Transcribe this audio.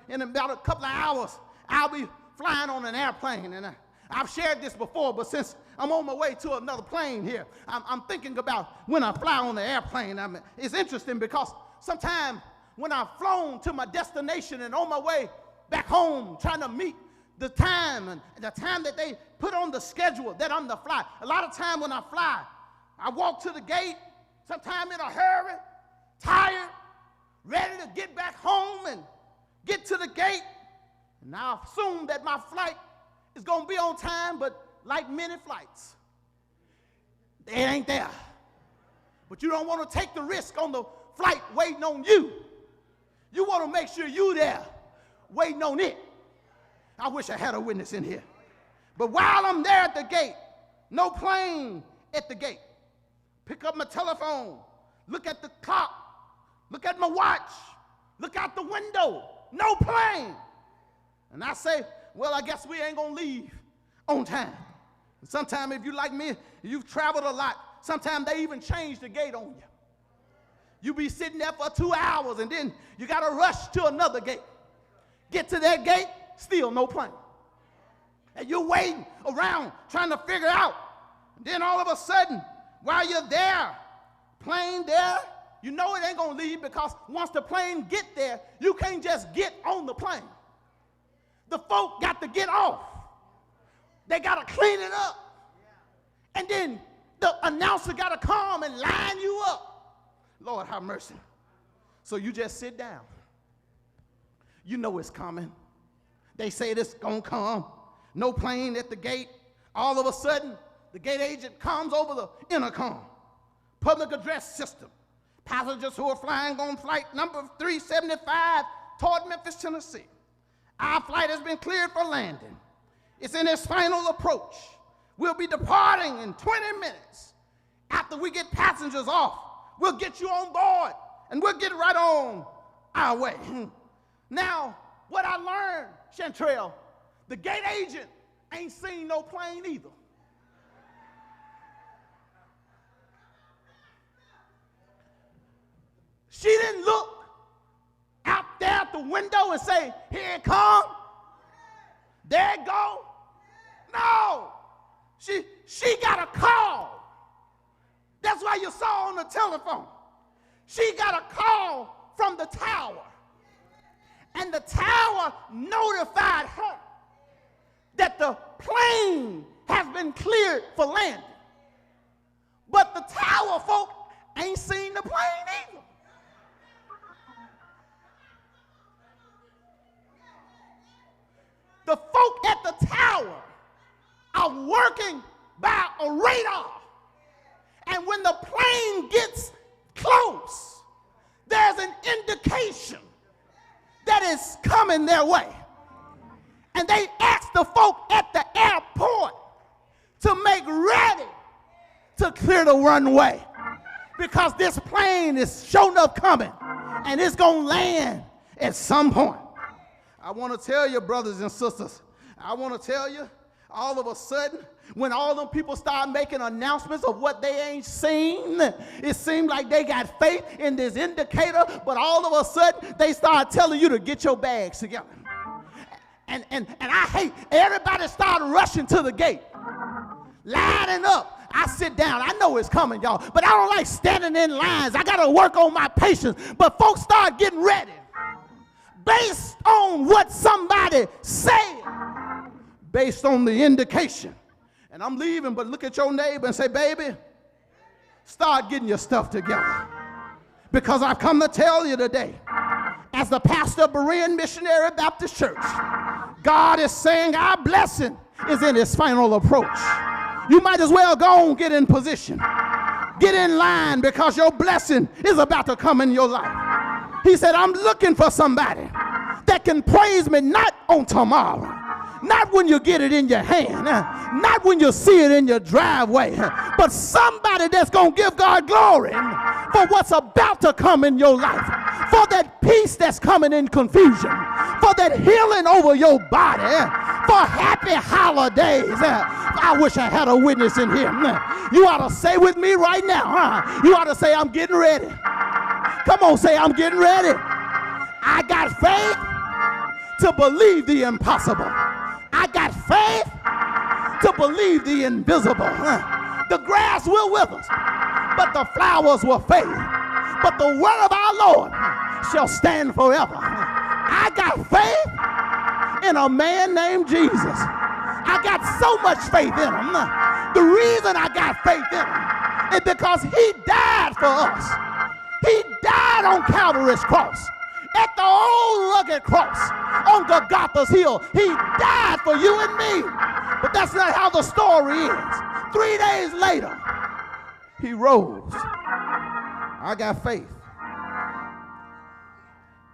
in about a couple of hours, I'll be flying on an airplane. And I've shared this before, but since I'm on my way to another plane here, I'm thinking about when I fly on the airplane. It's interesting because sometimes when I've flown to my destination and on my way back home trying to meet the time and the time that they put on the schedule that I'm to fly, a lot of time when I fly, I walk to the gate, sometimes in a hurry, tired, ready to get back home and get to the gate. And I assume that my flight is going to be on time, but like many flights, it ain't there. But you don't want to take the risk on the flight waiting on you. You want to make sure you're there waiting on it. I wish I had a witness in here. But while I'm there at the gate, no plane at the gate, pick up my telephone, look at the clock, look at my watch, look out the window, no plane. And I say, well, I guess we ain't going to leave on time. Sometimes if you like me, you've traveled a lot, sometimes they even change the gate on you. You be sitting there for 2 hours and then you got to rush to another gate. Get to that gate, still no plane. And you're waiting around trying to figure out. And then all of a sudden, while you're there, plane there, you know it ain't going to leave because once the plane get there, you can't just get on the plane. The folk got to get off. They got to clean it up. And then the announcer got to come and line you up. Lord, have mercy. So you just sit down. You know it's coming. They say this going to come. No plane at the gate. All of a sudden, the gate agent comes over the intercom. Public address system. Passengers who are flying on flight number 375 toward Memphis, Tennessee. Our flight has been cleared for landing. It's in its final approach. We'll be departing in 20 minutes. After we get passengers off, we'll get you on board and we'll get right on our way. Now, what I learned, Chantrell, the gate agent ain't seen no plane either. She didn't look out there at the window and say, here it come, there it go. No, she got a call. That's why you saw on the telephone. She got a call from the tower. And the tower notified her that the plane has been cleared for landing. But the tower folk ain't seen the plane either. The folk at the tower are working by a radar. And when the plane gets close, there's an indication that is coming their way. And they asked the folk at the airport to make ready to clear the runway because this plane is sure enough coming and it's going to land at some point. I want to tell you, brothers and sisters, I want to tell you, all of a sudden, when all them people start making announcements of what they ain't seen, it seemed like they got faith in this indicator, but all of a sudden, they start telling you to get your bags together. And I hate, everybody started rushing to the gate, lining up. I sit down. I know it's coming, y'all, but I don't like standing in lines. I got to work on my patience. But folks start getting ready based on what somebody said, based on the indication. And I'm leaving, but look at your neighbor and say, baby, start getting your stuff together. Because I've come to tell you today, as the pastor of Berean Missionary Baptist Church, God is saying our blessing is in its final approach. You might as well go and get in position. Get in line because your blessing is about to come in your life. He said, I'm looking for somebody that can praise me not on tomorrow, not when you get it in your hand, not when you see it in your driveway, but somebody that's going to give God glory for what's about to come in your life, for that peace that's coming in confusion, for that healing over your body, for happy holidays. I wish I had a witness in here. You ought to say with me right now, you ought to say, I'm getting ready. Come on, say, I'm getting ready. I got faith to believe the impossible. I got faith to believe the invisible. The grass will wither, but the flowers will fade. But the word of our Lord shall stand forever. I got faith in a man named Jesus. I got so much faith in him. The reason I got faith in him is because he died for us. He died on Calvary's cross. At the old rugged cross on Golgotha's hill, he died for you and me. But that's not how the story ends. 3 days later, he rose. I got faith